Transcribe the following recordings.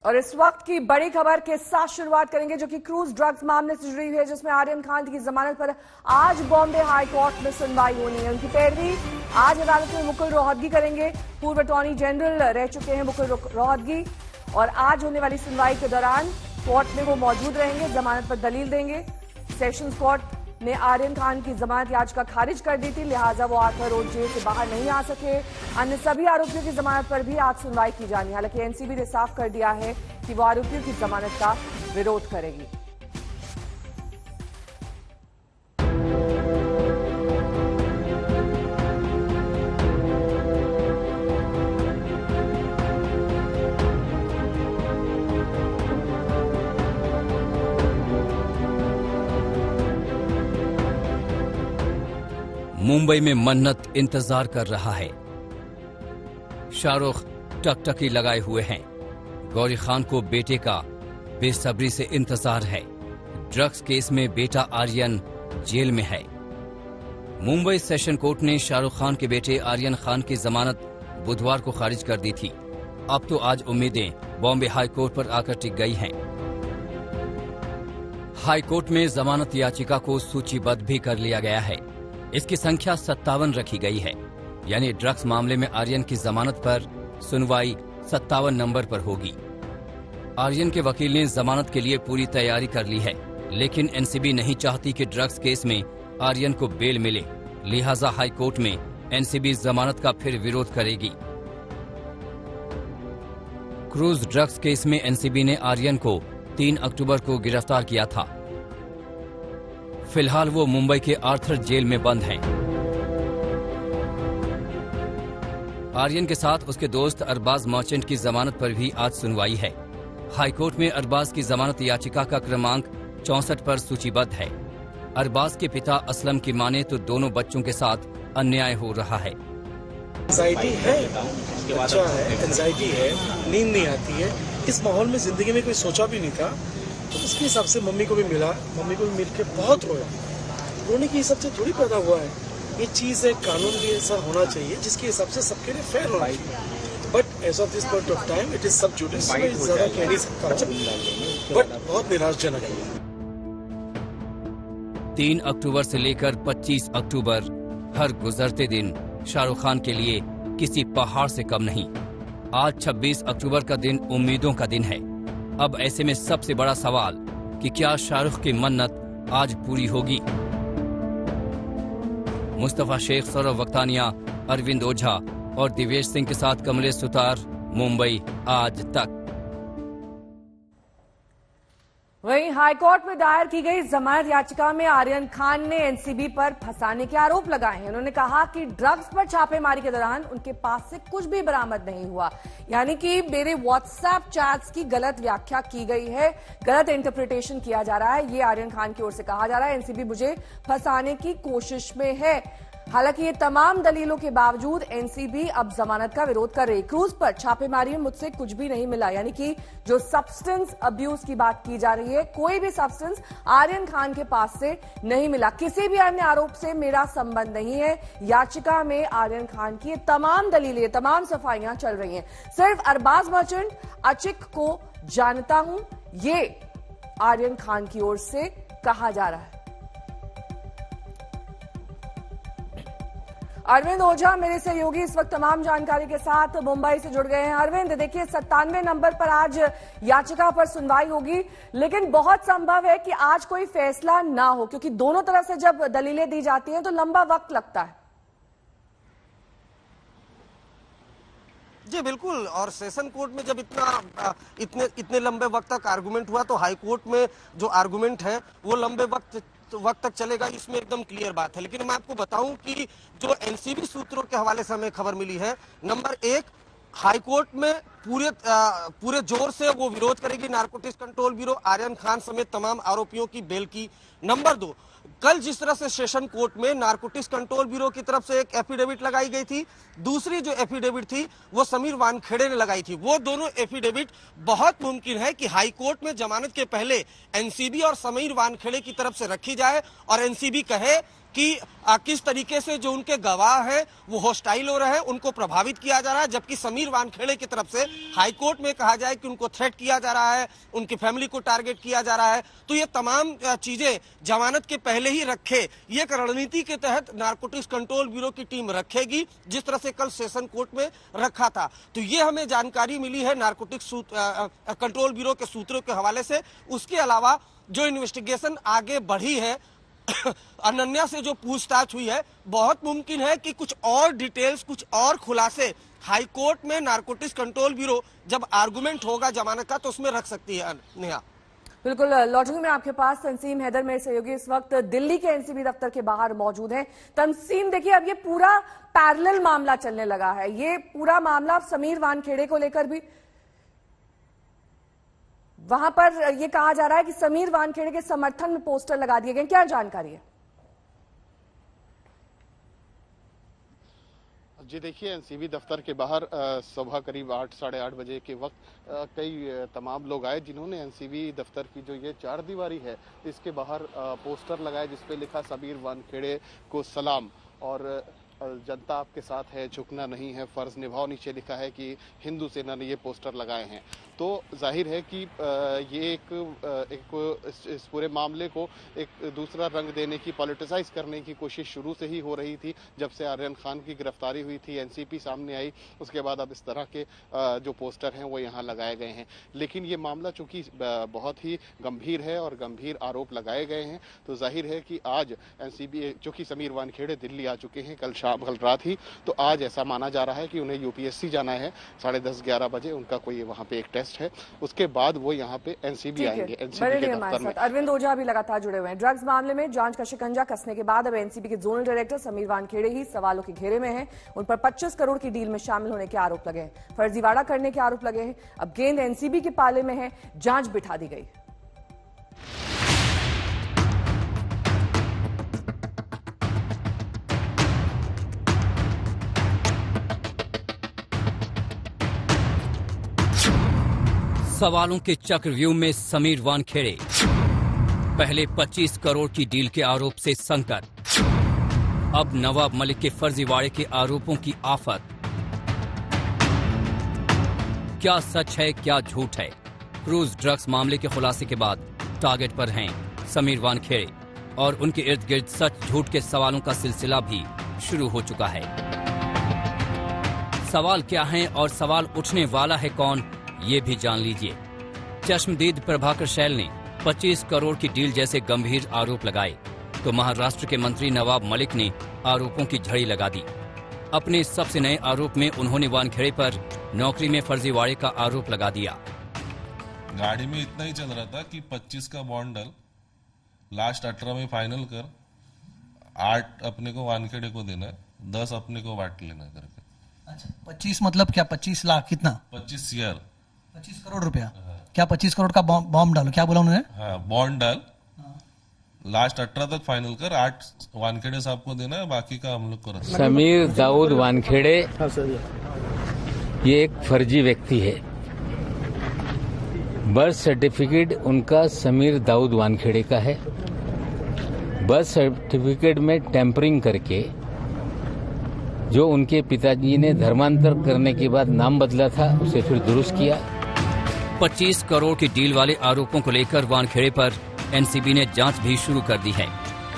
और इस वक्त की बड़ी खबर के साथ शुरुआत करेंगे जो कि क्रूज ड्रग्स मामले से जुड़ी हुई है, जिसमें आर्यन खान की जमानत पर आज बॉम्बे हाई कोर्ट में सुनवाई होनी है। उनकी पैरवी आज अदालत में मुकुल रोहतगी करेंगे। पूर्व अटॉर्नी जनरल रह चुके हैं मुकुल रोहतगी, और आज होने वाली सुनवाई के दौरान कोर्ट में वो मौजूद रहेंगे, जमानत पर दलील देंगे। सेशंस कोर्ट ने आर्यन खान की जमानत याचिका खारिज कर दी थी, लिहाजा वो आर्थर रोड जेल से बाहर नहीं आ सके। अन्य सभी आरोपियों की जमानत पर भी आज सुनवाई की जानी है। हालांकि एनसीबी ने साफ कर दिया है कि वो आरोपियों की जमानत का विरोध करेगी। मुंबई में मन्नत इंतजार कर रहा है। शाहरुख टकटकी लगाए हुए हैं। गौरी खान को बेटे का बेसब्री से इंतजार है। ड्रग्स केस में बेटा आर्यन जेल में है। मुंबई सेशन कोर्ट ने शाहरुख खान के बेटे आर्यन खान की जमानत बुधवार को खारिज कर दी थी। अब तो आज उम्मीदें बॉम्बे हाई कोर्ट पर आकर टिक गई हैं। हाई कोर्ट में जमानत याचिका को सूचीबद्ध भी कर लिया गया है। इसकी संख्या 57 रखी गई है, यानी ड्रग्स मामले में आर्यन की जमानत पर सुनवाई 57 नंबर पर होगी। आर्यन के वकील ने जमानत के लिए पूरी तैयारी कर ली है, लेकिन एनसीबी नहीं चाहती कि ड्रग्स केस में आर्यन को बेल मिले, लिहाजा हाई कोर्ट में एनसीबी जमानत का फिर विरोध करेगी। क्रूज ड्रग्स केस में एनसीबी ने आर्यन को 3 अक्टूबर को गिरफ्तार किया था। फिलहाल वो मुंबई के आर्थर जेल में बंद हैं। आर्यन के साथ उसके दोस्त अरबाज मर्चेंट की जमानत पर भी आज सुनवाई है। हाईकोर्ट में अरबाज की जमानत याचिका का क्रमांक 64 पर सूचीबद्ध है। अरबाज के पिता असलम की माने तो दोनों बच्चों के साथ अन्याय हो रहा है। एंजाइटी है, बच्चा है, एंजाइटी है, नींद नहीं आती है। इस माहौल में जिंदगी में कोई सोचा भी नहीं था, तो उसके हिसाब से मम्मी को भी मिला, मम्मी को भी मिल के बहुत रोया। रोने के हिसाब से थोड़ी पैदा हुआ है ये चीज़ है। कानून भी ऐसा होना चाहिए जिसके हिसाब से सबके लिए फेयर होना चाहिए। But as of this point of time it is sub judice, ज्यादा कह नहीं सकता, बट बहुत निराशजनक है। 3 अक्टूबर से लेकर 25 अक्टूबर हर गुजरते दिन शाहरुख खान के लिए किसी पहाड़ से कम नहीं। आज 26 अक्टूबर का दिन उम्मीदों का दिन है। अब ऐसे में सबसे बड़ा सवाल कि क्या शाहरुख की मन्नत आज पूरी होगी। मुस्तफा शेख, सौरभ वक्तानिया, अरविंद ओझा और दिवेश सिंह के साथ कमलेश सुतार, मुंबई आज तक। वहीं हाईकोर्ट में दायर की गई जमानत याचिका में आर्यन खान ने एनसीबी पर फंसाने के आरोप लगाए हैं। उन्होंने कहा कि ड्रग्स पर छापेमारी के दौरान उनके पास से कुछ भी बरामद नहीं हुआ, यानी कि मेरे व्हाट्सएप चैट्स की गलत व्याख्या की गई है, गलत इंटरप्रिटेशन किया जा रहा है, ये आर्यन खान की ओर से कहा जा रहा है। एनसीबी मुझे फंसाने की कोशिश में है। हालांकि ये तमाम दलीलों के बावजूद एनसीबी अब जमानत का विरोध कर रही। क्रूज पर छापेमारी में मुझसे कुछ भी नहीं मिला, यानी कि जो सब्सटेंस अब्यूज की बात की जा रही है, कोई भी सब्सटेंस आर्यन खान के पास से नहीं मिला। किसी भी अन्य आरोप से मेरा संबंध नहीं है। याचिका में आर्यन खान की तमाम दलीलें, तमाम सफाइयां चल रही हैं। सिर्फ अरबाज मर्चेंट अचिक को जानता हूं, ये आर्यन खान की ओर से कहा जा रहा है। अरविंद ओझा मेरे सहयोगी इस वक्त तमाम जानकारी के साथ मुंबई से जुड़ गए हैं। अरविंद, देखिए 97 नंबर पर आज याचिका पर सुनवाई होगी, लेकिन बहुत संभव है कि आज कोई फैसला ना हो, क्योंकि दोनों तरफ से जब दलीलें दी जाती हैं तो लंबा वक्त लगता है। जी बिल्कुल, और सेशन कोर्ट में जब इतने लंबे वक्त तक आर्गुमेंट हुआ, तो हाई कोर्ट में जो आर्गुमेंट है वो लंबे वक्त तक चलेगा, इसमें एकदम क्लियर बात है। लेकिन मैं आपको बताऊं कि जो एनसीबी सूत्रों के हवाले से हमें खबर मिली है, नंबर 1, हाई कोर्ट में पूरे जोर से वो विरोध करेगी Narcotics Control Bureau Aryan Khan समेत तमाम आरोपियों की बेल की। नंबर 2, कल जिस तरह से सेशन कोर्ट में नारकोटिक्स कंट्रोल ब्यूरो की तरफ से एक एफिडेविट लगाई गई थी, दूसरी जो एफिडेविट थी वो समीर वानखेड़े ने लगाई थी। वो दोनों एफिडेविट बहुत मुमकिन है कि हाई कोर्ट में जमानत के पहले एनसीबी और समीर वानखेड़े की तरफ से रखी जाए और एनसीबी कहे कि किस तरीके से जो उनके गवाह हैं वो हॉस्टाइल हो रहे हैं, उनको प्रभावित किया जा रहा है, जबकि समीर वानखेड़े की तरफ से हाई कोर्ट में कहा जाए कि उनको थ्रेट किया जा रहा है, उनकी फैमिली को टारगेट किया जा रहा है। तो ये तमाम चीजें जमानत के पहले ही रखे, ये एक रणनीति के तहत नारकोटिक्स कंट्रोल ब्यूरो की टीम रखेगी, जिस तरह से कल सेशन कोर्ट में रखा था। तो ये हमें जानकारी मिली है नारकोटिक्स कंट्रोल ब्यूरो के सूत्रों के हवाले से। उसके अलावा जो इन्वेस्टिगेशन आगे बढ़ी है, अनन्या से जो पूछताछ हुई है, बहुत मुमकिन है कि कुछ और डिटेल्स, कुछ और खुलासे हाई कोर्ट में नारकोटिक्स कंट्रोल ब्यूरो जब आर्गुमेंट होगा जमानत का तो उसमें रख सकती है। नेहा, बिल्कुल लौटूंगी मैं आपके पास। तंसीम हैदर मेरे सहयोगी इस वक्त दिल्ली के एनसीबी दफ्तर के बाहर मौजूद हैं। तंसीम, देखिए अब ये पूरा पैरेलल मामला चलने लगा है, ये पूरा मामला समीर वानखेड़े को लेकर भी वहां पर यह कहा जा रहा है कि समीर वानखेड़े के समर्थन में पोस्टर लगा दिए गए, क्या जानकारी है? जी देखिए, एनसीबी दफ्तर के बाहर सुबह करीब 8 साढ़े 8 बजे के वक्त कई तमाम लोग आए जिन्होंने एनसीबी दफ्तर की जो ये 4 दीवारी है इसके बाहर पोस्टर लगाए जिसपे लिखा समीर वानखेड़े को सलाम और जनता आपके साथ है, झुकना नहीं है, फर्ज निभाओ नीचे लिखा है कि हिंदू सेना ने ये पोस्टर लगाए हैं। तो जाहिर है कि ये इस पूरे मामले को एक दूसरा रंग देने की, पॉलिटिसाइज करने की कोशिश शुरू से ही हो रही थी। जब से आर्यन खान की गिरफ्तारी हुई थी, एनसीपी सामने आई, उसके बाद अब इस तरह के जो पोस्टर हैं वो यहाँ लगाए गए हैं। लेकिन ये मामला चूंकि बहुत ही गंभीर है और गंभीर आरोप लगाए गए हैं, तो जाहिर है कि आज एनसीबी, चूंकि समीर वानखेड़े दिल्ली आ चुके हैं कल रात ही, तो आज ऐसा माना जा रहा है कि उन्हें यूपीएससी जाना है 10:30-11 बजे, उनका कोई वहां पे एक टेस्ट है, उसके बाद वो यहाँ पे एनसीबी आएंगे। एनसीबी के दफ्तर में अरविंद ओझा भी लगातार जुड़े हुए हैं। ड्रग्स मामले में जांच का शिकंजा कसने के बाद अब एनसीबी के जोनल डायरेक्टर समीर वानखेड़े ही सवालों के घेरे में हैं। उन पर 25 करोड़ की डील में शामिल होने के आरोप लगे हैं, फर्जीवाड़ा करने के आरोप लगे हैं। अब गेंद एनसीबी के पाले में है, जांच बिठा दी गई। सवालों के चक्रव्यूह में समीर वानखेड़े, पहले 25 करोड़ की डील के आरोप से संकट, अब नवाब मलिक के फर्जीवाड़े के आरोपों की आफत। क्या सच है, क्या झूठ है? क्रूज ड्रग्स मामले के खुलासे के बाद टारगेट पर हैं समीर वानखेड़े और उनके इर्द गिर्द सच झूठ के सवालों का सिलसिला भी शुरू हो चुका है। सवाल क्या हैं और सवाल उठने वाला है कौन, ये भी जान लीजिए। चश्मदीद प्रभाकर शैल ने 25 करोड़ की डील जैसे गंभीर आरोप लगाए, तो महाराष्ट्र के मंत्री नवाब मलिक ने आरोपों की झड़ी लगा दी। अपने सबसे नए आरोप में उन्होंने वानखेड़े पर नौकरी में फर्जीवाड़े का आरोप लगा दिया। गाड़ी में इतना ही चल रहा था कि 25 का बॉन्डल लास्ट 18 में फाइनल कर, 8 अपने को वानखेड़े को देना है, 10 अपने को बांट लेना करके। अच्छा, 25 मतलब क्या? 25 लाख कितना? 25 सीआर, 25 करोड़ रुपया। क्या 25 करोड़ का बॉम्ब डालो, क्या बोला उन्होंने? हाँ, बॉन्ड डाल, लास्ट 18 तक फाइनल कर, 8 वानखेड़े साहब को देना है, बाकी का हम लोग को रखना। समीर दाऊद वानखेड़े ये एक फर्जी व्यक्ति है। बर्थ सर्टिफिकेट उनका समीर दाऊद वानखेड़े का है। बर्थ सर्टिफिकेट में टेम्परिंग करके जो उनके पिताजी ने धर्मांतर करने के बाद नाम बदला था, उसे फिर दुरुस्त किया। 25 करोड़ की डील वाले आरोपों को लेकर वानखेड़े पर एनसीबी ने जांच भी शुरू कर दी है।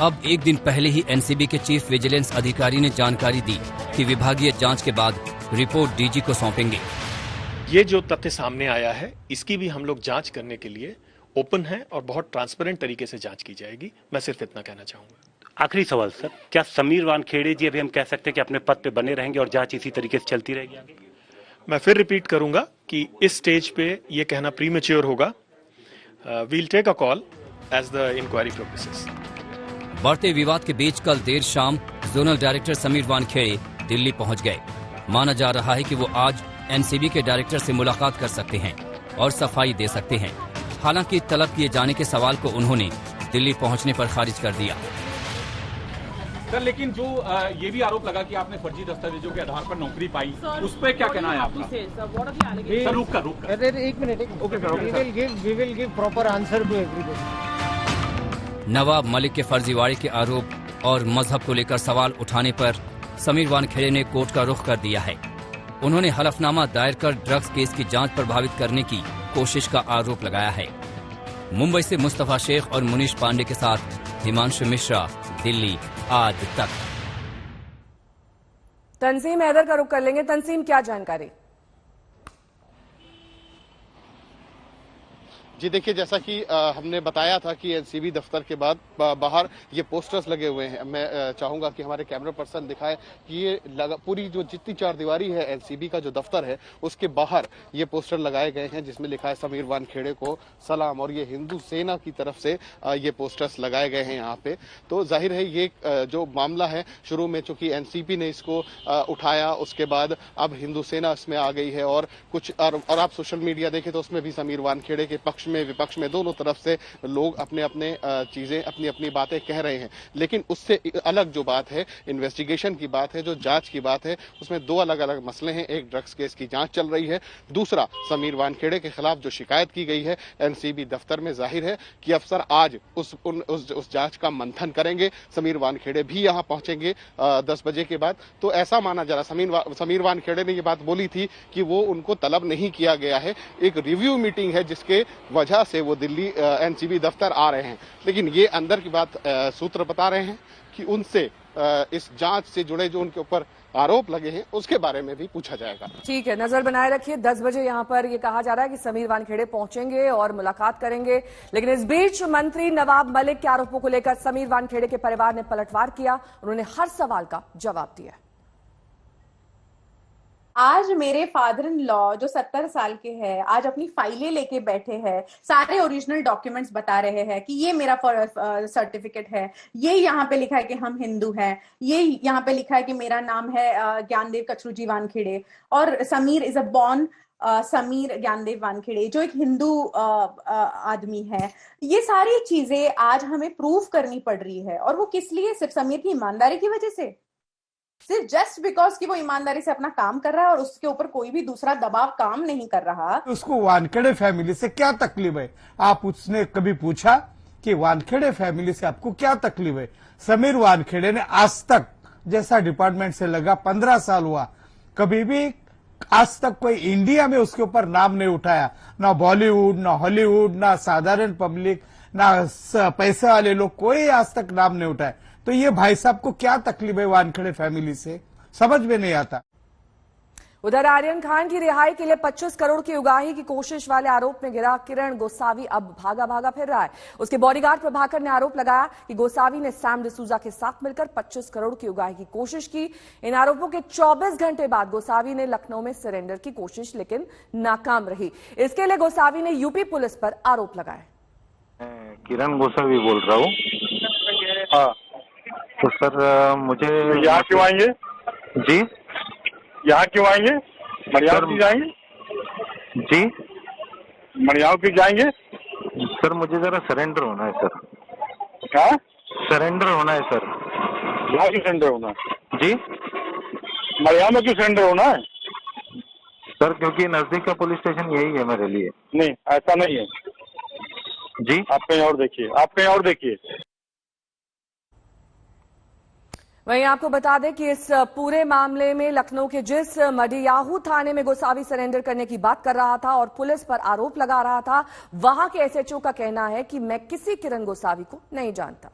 अब एक दिन पहले ही एनसीबी के चीफ विजिलेंस अधिकारी ने जानकारी दी कि विभागीय जांच के बाद रिपोर्ट डीजी को सौंपेंगे। ये जो तथ्य सामने आया है, इसकी भी हम लोग जांच करने के लिए ओपन है और बहुत ट्रांसपेरेंट तरीके से जांच की जाएगी। मैं सिर्फ इतना कहना चाहूंगा। आखिरी सवाल सर, क्या समीर वानखेड़े जी अभी हम कह सकते हैं कि अपने पद पे बने रहेंगे और जांच इसी तरीके से चलती रहेगी आगे? मैं फिर रिपीट करूंगा कि इस स्टेज पे ये कहना प्रीमेच्योर होगा। We'll take a call as the inquiry progresses. बढ़ते विवाद के बीच कल देर शाम जोनल डायरेक्टर समीर वानखेड़े दिल्ली पहुंच गए। माना जा रहा है कि वो आज एनसीबी के डायरेक्टर से मुलाकात कर सकते हैं और सफाई दे सकते हैं। हालांकि तलब किए जाने के सवाल को उन्होंने दिल्ली पहुंचने पर खारिज कर दिया। सर, लेकिन जो ये भी आरोप लगा कि आपने फर्जी दस्तावेजों के आधार पर नौकरी पाई, उस पर क्या कहना है आपका? सर, रुक कर। एक minute. Okay sir, we will give proper answer to everybody. Nawab Malik के फर्जीवाड़े के आरोप और मजहब को लेकर सवाल उठाने पर समीर वानखेड़े ने कोर्ट का रुख कर दिया है। उन्होंने हलफनामा दायर कर ड्रग्स केस की जांच प्रभावित करने की कोशिश का आरोप लगाया है। मुंबई से मुस्तफा शेख और मुनीश पांडे के साथ हिमांशु मिश्रा, दिल्ली आज तक। तंजीम हैदर का रुख कर लेंगे। तंजीम, क्या जानकारी? जी देखिए, जैसा कि हमने बताया था कि एनसीबी दफ्तर के बाद बाहर ये पोस्टर्स लगे हुए हैं। मैं चाहूंगा कि हमारे कैमरा पर्सन दिखाए कि ये पूरी जो जितनी चारदीवारी है एनसीबी का जो दफ्तर है उसके बाहर ये पोस्टर लगाए गए हैं जिसमें लिखा है समीर वानखेड़े को सलाम, और ये हिंदू सेना की तरफ से ये पोस्टर्स लगाए गए हैं यहाँ पे। तो जाहिर है ये जो मामला है, शुरू में चूंकि एनसीबी ने इसको उठाया, उसके बाद अब हिंदू सेना इसमें आ गई है और कुछ और आप सोशल मीडिया देखें तो उसमें भी समीर वानखेड़े के पक्ष में विपक्ष में दोनों तरफ से लोग अपने अपने चीजें अपनी अपनी बातें कह रहे हैं। लेकिन उससे अलग जो बात है, इन्वेस्टिगेशन की बात है, जो जांच की बात है, उसमें दो अलग अलग मसले हैं। एक ड्रग्स केस की जांच चल रही है, दूसरा समीर वानखेड़े के खिलाफ जो शिकायत की गई है एनसीबी दफ्तर में। जाहिर है कि अफसर आज उस जांच का मंथन करेंगे। समीर वानखेड़े भी यहां पहुंचेंगे 10 बजे के बाद। तो ऐसा माना जा रहा, समीर वानखेड़े ने यह बात बोली थी कि वो उनको तलब नहीं किया गया है, एक रिव्यू मीटिंग है जिसके वजह से वो दिल्ली एनसीबी दफ्तर आ रहे हैं। लेकिन ये अंदर की बात सूत्र बता रहे हैं कि उनसे इस जांच से जुड़े जो उनके ऊपर आरोप लगे हैं उसके बारे में भी पूछा जाएगा। ठीक है, नजर बनाए रखिए। 10 बजे यहाँ पर ये कहा जा रहा है कि समीर वानखेड़े पहुंचेंगे और मुलाकात करेंगे। लेकिन इस बीच मंत्री नवाब मलिक के आरोपों को लेकर समीर वानखेड़े के परिवार ने पलटवार किया। उन्होंने हर सवाल का जवाब दिया। आज मेरे फादर इन लॉ जो 70 साल के हैं, आज अपनी फाइलें लेके बैठे हैं, सारे ओरिजिनल डॉक्यूमेंट्स बता रहे हैं कि ये मेरा सर्टिफिकेट है, ये यहाँ पे लिखा है कि हम हिंदू हैं, ये यहाँ पे लिखा है कि मेरा नाम है ज्ञानदेव कचरूजी वानखेड़े, और Sameer is a born Sameer Gyandev Wankhede जो एक हिंदू आदमी है। ये सारी चीजें आज हमें प्रूव करनी पड़ रही है, और वो किस लिए? सिर्फ समीर की ईमानदारी की वजह से, सिर्फ जस्ट बिकॉज कि वो ईमानदारी से अपना काम कर रहा है और उसके ऊपर कोई भी दूसरा दबाव काम नहीं कर रहा। उसको वानखेड़े फैमिली से क्या तकलीफ है? आप उसने कभी पूछा कि वानखेड़े फैमिली से आपको क्या तकलीफ है? समीर वानखेड़े ने आज तक, जैसा डिपार्टमेंट से लगा 15 साल हुआ, कभी भी आज तक कोई इंडिया में उसके ऊपर नाम नहीं उठाया। ना बॉलीवुड, ना हॉलीवुड, ना साधारण पब्लिक, ना पैसे वाले लोग, कोई आज तक नाम नहीं उठाया। तो ये भाई साहब को क्या तकलीफ है वानखेड़े फैमिली से, समझ में नहीं आता। उधर आर्यन खान की रिहाई के लिए 25 करोड़ की उगाही की कोशिश वाले आरोप में गिरा किरण गोसावी अब भागा भागा फिर रहा है। उसके बॉडीगार्ड प्रभाकर ने आरोप लगाया कि गोसावी ने सैम डिसूजा के साथ मिलकर 25 करोड़ की उगाही की कोशिश की। इन आरोपों के 24 घंटे बाद गोसावी ने लखनऊ में सरेंडर की कोशिश लेकिन नाकाम रही। इसके लिए गोसावी ने यूपी पुलिस पर आरोप लगाए। किरण गोसावी बोल रहा हूँ। हाँ तो सर मुझे यहाँ क्यों आएंगे जी? यहाँ क्यों आएंगे? मरियाव क्यों जाएंगे जी? मरियाव क्यों जाएंगे सर? मुझे जरा सरेंडर होना है सर। क्या सरेंडर होना है सर? यहाँ क्यों सरेंडर होना है जी? मरियाव में क्यों सरेंडर होना है सर? क्योंकि नजदीक का पुलिस स्टेशन यही है मेरे लिए। नहीं, ऐसा नहीं है जी। आप कहीं और देखिए, आप कहीं और देखिए। वहीं आपको बता दें कि इस पूरे मामले में लखनऊ के जिस मडियाहू थाने में गोसावी सरेंडर करने की बात कर रहा था और पुलिस पर आरोप लगा रहा था, वहां के एसएचओ का कहना है कि मैं किसी किरण गोसावी को नहीं जानता।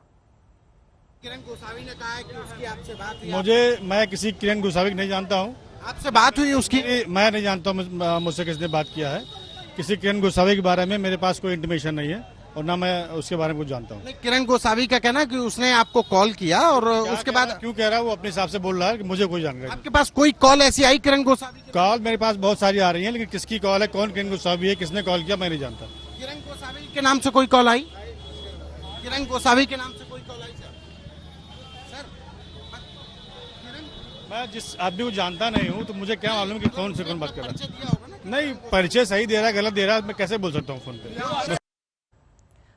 किरण गोसावी ने कहा है कि उसकी आपसे बात हुई। मैं किसी किरण गोसावी को नहीं जानता हूं। आपसे बात हुई उसकी? मैं नहीं जानता हूं मुझसे किसने बात किया है। किसी किरण गोसावी के बारे में मेरे पास कोई इंटीमेशन नहीं है और ना मैं उसके बारे में कुछ जानता हूँ। किरण गोसावी का कहना है कि उसने आपको कॉल किया और उसके बाद क्यों कह रहा है वो अपने हिसाब से बोल रहा है कि मुझे कोई जानकारी। आपके पास कोई कॉल ऐसी आई किरण गोसावी? कॉल मेरे पास बहुत सारी आ रही है, लेकिन किसकी कॉल है, कौन किरण गोसावी है, किसने कॉल किया, मैं नहीं जानता। किरण गोसावी के नाम से कोई कॉल आई? किरण गोसावी के नाम से कोई कॉल आई? सर मैं जिस आदमी को जानता नहीं हूँ तो मुझे क्या मालूम कि कौन से कौन बात कर रहा है। नहीं, परिचय सही दे रहा है गलत दे रहा है, मैं कैसे बोल सकता हूँ फोन पे।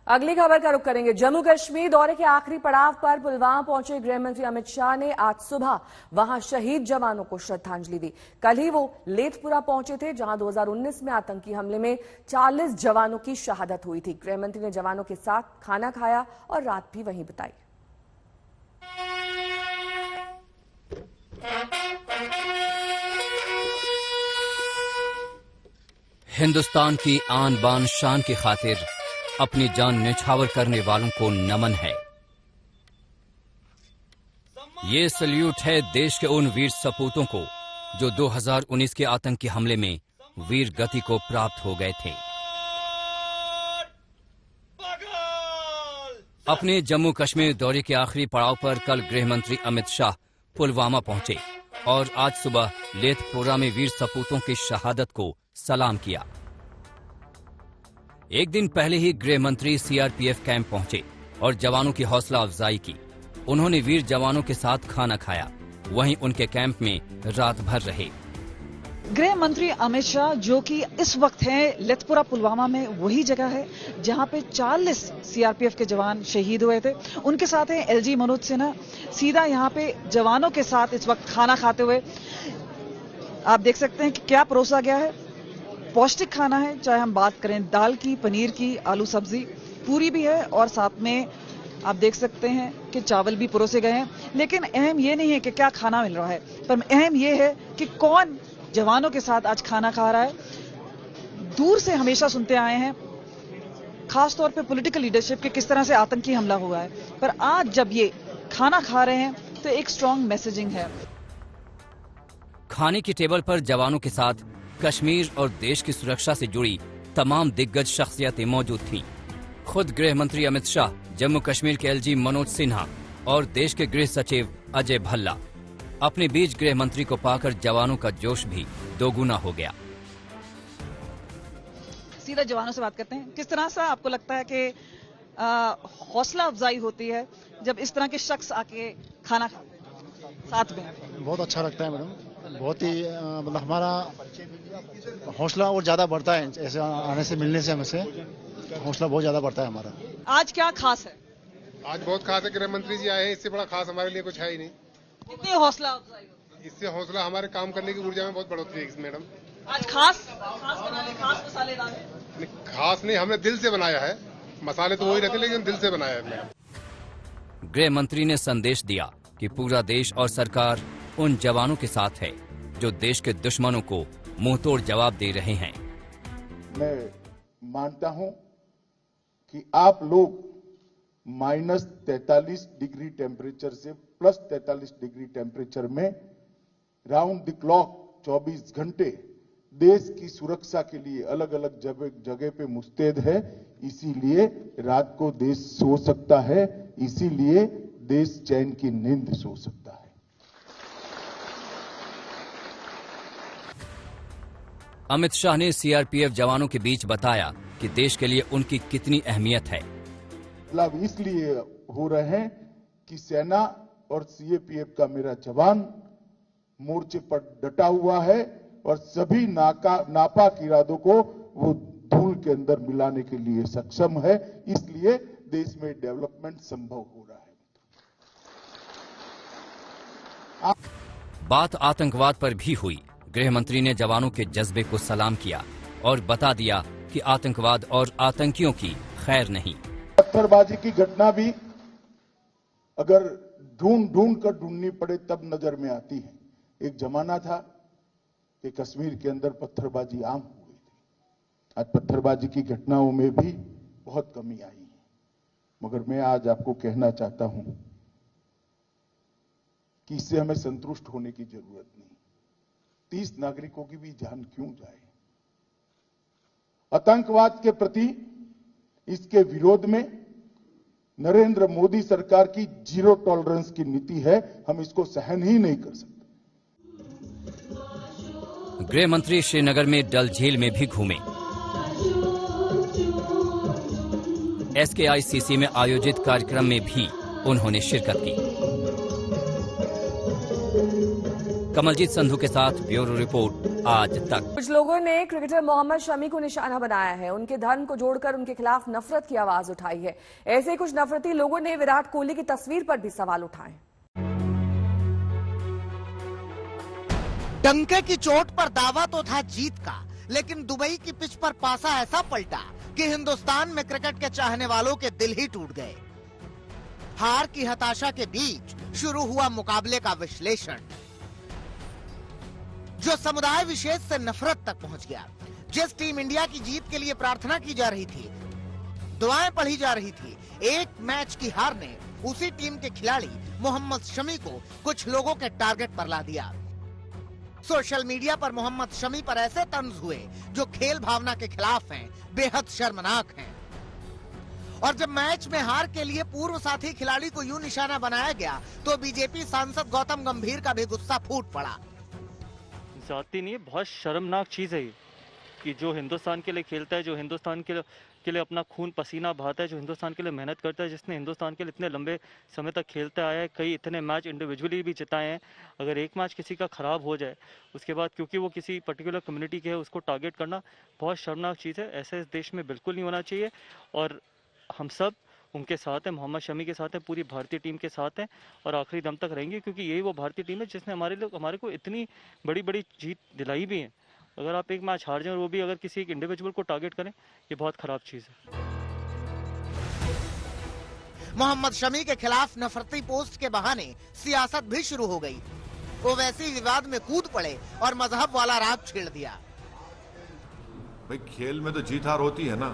अगली खबर का रुख करेंगे। जम्मू कश्मीर दौरे के आखिरी पड़ाव पर पुलवामा पहुंचे गृह मंत्री अमित शाह ने आज सुबह वहां शहीद जवानों को श्रद्धांजलि दी। कल ही वो लेथपुरा पहुंचे थे, जहां 2019 में आतंकी हमले में 40 जवानों की शहादत हुई थी। गृह मंत्री ने जवानों के साथ खाना खाया और रात भी वहीं बिताई। हिंदुस्तान की आन बान शान की खातिर अपनी जान न्यौछावर करने वालों को नमन है। ये सल्यूट है देश के उन वीर सपूतों को जो 2019 के आतंकी हमले में वीर गति को प्राप्त हो गए थे। अपने जम्मू कश्मीर दौरे के आखिरी पड़ाव पर कल गृह मंत्री अमित शाह पुलवामा पहुंचे और आज सुबह लेथपोरा में वीर सपूतों की शहादत को सलाम किया। एक दिन पहले ही गृह मंत्री सीआरपीएफ कैंप पहुंचे और जवानों की हौसला अफजाई की। उन्होंने वीर जवानों के साथ खाना खाया, वहीं उनके कैंप में रात भर रहे। गृह मंत्री अमित शाह जो कि इस वक्त हैं लेथपुरा पुलवामा में, वही जगह है जहां पे 40 सीआरपीएफ के जवान शहीद हुए थे। उनके साथ हैं एलजी मनोज सिन्हा, सीधा यहां पे जवानों के साथ इस वक्त खाना खाते हुए। आप देख सकते हैं कि क्या परोसा गया है, पौष्टिक खाना है। चाहे हम बात करें दाल की, पनीर की, आलू सब्जी, पूरी भी है और साथ में आप देख सकते हैं कि चावल भी परोसे गए हैं। लेकिन अहम ये नहीं है कि क्या खाना मिल रहा है, पर अहम ये है कि कौन जवानों के साथ आज खाना खा रहा है। दूर से हमेशा सुनते आए हैं, खासतौर पे पॉलिटिकल लीडरशिप के किस तरह से आतंकी हमला हुआ है, पर आज जब ये खाना खा रहे हैं तो एक स्ट्रॉन्ग मैसेजिंग है। खाने की टेबल पर जवानों के साथ कश्मीर और देश की सुरक्षा से जुड़ी तमाम दिग्गज शख्सियतें मौजूद थीं। खुद गृह मंत्री अमित शाह, जम्मू कश्मीर के एलजी मनोज सिन्हा और देश के गृह सचिव अजय भल्ला। अपने बीच गृह मंत्री को पाकर जवानों का जोश भी दोगुना हो गया। सीधा जवानों से बात करते हैं, किस तरह से आपको लगता है कि हौसला अफजाई होती है जब इस तरह के शख्स आके खाना खाते हैं साथ में? बहुत अच्छा लगता है मैडम, बहुत ही मतलब हमारा हौसला और ज्यादा बढ़ता है ऐसे आने से, मिलने से हमसे हौसला बहुत ज्यादा बढ़ता है हमारा। आज क्या खास है? आज बहुत खास है, गृह मंत्री जी आए हैं, इससे बड़ा खास हमारे लिए कुछ है ही नहीं। कितनी हौसला अफजाई होती है? इससे हौसला हमारे काम करने की ऊर्जा में बहुत बढ़ोतरी है मैडम। आज खास बनाने, खास मसाले डाले? खास नहीं, हमने दिल से बनाया है। मसाले तो वही रहते लेकिन दिल से बनाया है मैडम। गृह मंत्री ने संदेश दिया कि पूरा देश और सरकार उन जवानों के साथ है जो देश के दुश्मनों को मुंहतोड़ जवाब दे रहे हैं। मैं मानता हूं कि आप लोग -43 डिग्री टेम्परेचर से +43 डिग्री टेम्परेचर में राउंड द क्लॉक 24 घंटे देश की सुरक्षा के लिए अलग अलग जगह पे मुस्तैद है। इसीलिए रात को देश सो सकता है, इसीलिए देश चैन की नींद सो सकता है। अमित शाह ने सीआरपीएफ जवानों के बीच बताया कि देश के लिए उनकी कितनी अहमियत है। मतलब इसलिए हो रहे हैं कि सेना और सीआरपीएफ का मेरा जवान मोर्चे पर डटा हुआ है और सभी नापाक इरादों को वो धूल के अंदर मिलाने के लिए सक्षम है। इसलिए देश में डेवलपमेंट संभव हो रहा है। बात आतंकवाद पर भी हुई। गृह मंत्री ने जवानों के जज्बे को सलाम किया और बता दिया कि आतंकवाद और आतंकियों की खैर नहीं। पत्थरबाजी की घटना भी अगर ढूंढ कर ढूंढनी पड़े तब नजर में आती है। एक जमाना था कि कश्मीर के अंदर पत्थरबाजी आम हो गई थी। आज पत्थरबाजी की घटनाओं में भी बहुत कमी आई है, मगर मैं आज आपको कहना चाहता हूं कि इससे हमें संतुष्ट होने की जरूरत नहीं। 30 नागरिकों की भी जान क्यों जाए? आतंकवाद के प्रति इसके विरोध में नरेंद्र मोदी सरकार की जीरो टॉलरेंस की नीति है। हम इसको सहन ही नहीं कर सकते। गृह मंत्री श्रीनगर में डल झील में भी घूमे। एसकेआईसीसी में आयोजित कार्यक्रम में भी उन्होंने शिरकत की। कमलजीत संधू के साथ ब्यूरो रिपोर्ट आज तक। कुछ लोगों ने क्रिकेटर मोहम्मद शमी को निशाना बनाया है। उनके धर्म को जोड़कर उनके खिलाफ नफरत की आवाज उठाई है। ऐसे कुछ नफरती लोगों ने विराट कोहली की तस्वीर पर भी सवाल उठाए। डंके की चोट पर दावा तो था जीत का, लेकिन दुबई की पिच पर पासा ऐसा पलटा कि हिंदुस्तान में क्रिकेट के चाहने वालों के दिल ही टूट गए। हार की हताशा के बीच शुरू हुआ मुकाबले का विश्लेषण, जो समुदाय विशेष से नफरत तक पहुंच गया। जिस टीम इंडिया की जीत के लिए प्रार्थना की जा रही थी, दुआएं पढ़ी जा रही थी, एक मैच की हार ने उसी टीम के खिलाड़ी मोहम्मद शमी को कुछ लोगों के टारगेट पर ला दिया। सोशल मीडिया पर मोहम्मद शमी पर ऐसे तंज हुए जो खेल भावना के खिलाफ हैं, बेहद शर्मनाक हैं। और जब मैच में हार के लिए पूर्व साथी खिलाड़ी को यूं निशाना बनाया गया तो बीजेपी सांसद गौतम गंभीर का भी गुस्सा फूट पड़ा। जाती नहीं है, बहुत शर्मनाक चीज है ये कि जो हिंदुस्तान के लिए खेलता है, जो हिंदुस्तान के लिए अपना खून पसीना बहाता है, जो हिंदुस्तान के लिए मेहनत करता है, जिसने हिंदुस्तान के लिए इतने लंबे समय तक खेलता आया है, कई इतने मैच इंडिविजुअली भी जिताए हैं, अगर एक मैच किसी का खराब हो जाए उसके बाद क्योंकि वो किसी पर्टिकुलर कम्युनिटी के है उसको टारगेट करना बहुत शर्मनाक चीज़ है। ऐसे इस देश में बिल्कुल नहीं होना चाहिए और हम सब उनके साथ हैं, मोहम्मद शमी के साथ हैं, पूरी भारतीय टीम के साथ हैं और आखिरी दम तक रहेंगे क्योंकि यही वो भारतीय टीम है जिसने हमारे को इतनी बड़ी बड़ी जीत दिलाई भी है। अगर आप एक मैच हार जाएं और वो भी अगर किसी एक इंडिविजुअल को टारगेट करें, ये बहुत खराब चीज है। मोहम्मद शमी के खिलाफ नफरती पोस्ट के बहाने सियासत भी शुरू हो गई। वो वैसी विवाद में कूद पड़े और मजहब वाला राग छेड़ दिया। भाई खेल में तो जीत हार होती है ना,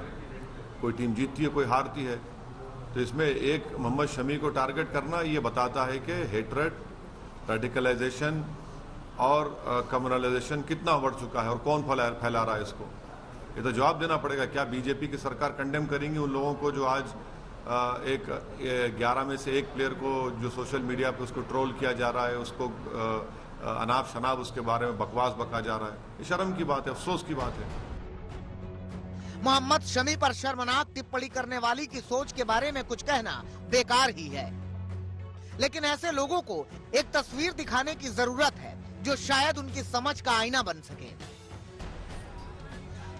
कोई टीम जीतती है कोई हारती है, तो इसमें एक मोहम्मद शमी को टारगेट करना ये बताता है कि हेट्रेड, रेडिकलाइजेशन और कम्युनलाइजेशन कितना बढ़ चुका है और कौन फैला रहा है इसको। ये तो जवाब देना पड़ेगा। क्या बीजेपी की सरकार कंडेम करेंगी उन लोगों को जो आज एक 11 में से एक प्लेयर को जो सोशल मीडिया पे उसको ट्रोल किया जा रहा है, उसको अनाप शनाप उसके बारे में बकवास बका जा रहा है। ये शर्म की बात है, अफसोस की बात है। मोहम्मद शमी पर शर्मनाक टिप्पणी करने वाली की सोच के बारे में कुछ कहना बेकार ही है, लेकिन ऐसे लोगों को एक तस्वीर दिखाने की जरूरत है जो शायद उनकी समझ का आईना बन सके।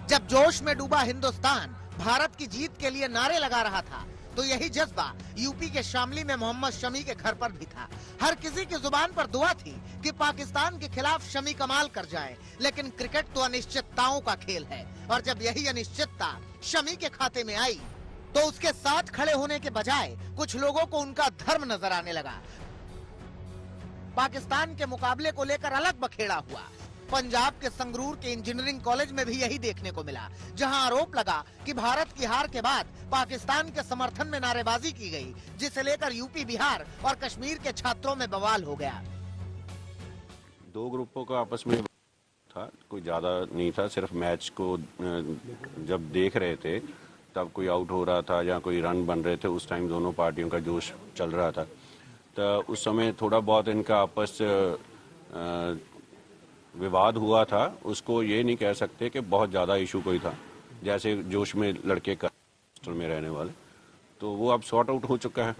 जब जोश में डूबा हिंदुस्तान भारत की जीत के लिए नारे लगा रहा था तो यही जज्बा यूपी के शामली में मोहम्मद शमी के घर पर भी था। हर किसी की जुबान पर दुआ थी कि पाकिस्तान के खिलाफ शमी कमाल कर जाए, लेकिन क्रिकेट तो अनिश्चितताओं का खेल है और जब यही अनिश्चितता शमी के खाते में आई तो उसके साथ खड़े होने के बजाय कुछ लोगों को उनका धर्म नजर आने लगा। पाकिस्तान के मुकाबले को लेकर अलग बखेड़ा हुआ। पंजाब के संगरूर के इंजीनियरिंग कॉलेज में भी यही देखने को मिला, जहां आरोप लगा कि भारत की हार के बाद पाकिस्तान के समर्थन में नारेबाजी की गई, जिसे लेकर यूपी, बिहार और कश्मीर के छात्रों में बवाल हो गया। दो ग्रुपों का आपस में था, कोई ज्यादा नहीं था, सिर्फ मैच को जब देख रहे थे तब कोई आउट हो रहा था या कोई रन बन रहे थे, उस टाइम दोनों पार्टियों का जोश चल रहा था। तो उस समय थोड़ा बहुत इनका आपस विवाद हुआ था, उसको ये नहीं कह सकते कि बहुत ज्यादा इशू कोई था, जैसे जोश में लड़के का हॉस्टल में रहने वाले, तो वो अब सॉर्ट आउट हो चुका है।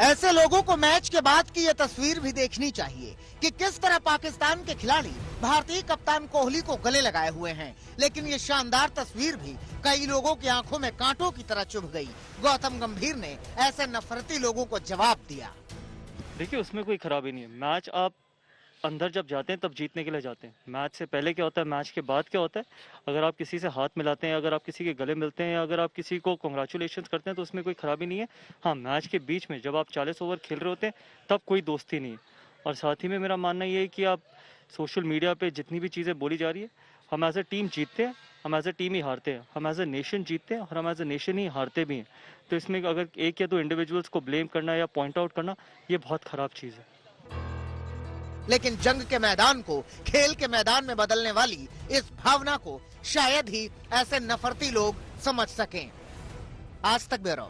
ऐसे लोगों को मैच के बाद की ये तस्वीर भी देखनी चाहिए कि किस तरह पाकिस्तान के खिलाड़ी भारतीय कप्तान कोहली को गले लगाए हुए हैं, लेकिन ये शानदार तस्वीर भी कई लोगों की आंखों में कांटों की तरह चुभ गई। गौतम गंभीर ने ऐसे नफरती लोगों को जवाब दिया। देखिए, उसमें कोई खराबी नहीं है। मैच आप अंदर जब जाते हैं तब जीतने के लिए जाते हैं। मैच से पहले क्या होता है, मैच के बाद क्या होता है, अगर आप किसी से हाथ मिलाते हैं, अगर आप किसी के गले मिलते हैं, अगर आप किसी को कॉन्ग्रेचुलेशन करते हैं तो उसमें कोई खराबी नहीं है। हाँ, मैच के बीच में जब आप 40 ओवर खेल रहे होते हैं तब कोई दोस्ती नहीं है। और साथ ही में मेरा मानना ये है कि आप सोशल मीडिया पे जितनी भी चीज़ें बोली जा रही है, हम एज ए टीम जीतते हैं, हम एज ए टीम ही हारते हैं, हम एज ए नेशन जीतते हैं और हम एज ए नेशन ही हारते भी हैं। तो इसमें अगर एक या दो इंडिविजुअल्स को ब्लेम करना या पॉइंट आउट करना, ये बहुत खराब चीज़ है। लेकिन जंग के मैदान को खेल के मैदान में बदलने वाली इस भावना को शायद ही ऐसे नफरती लोग समझ सकें। आज तक ब्यूरो।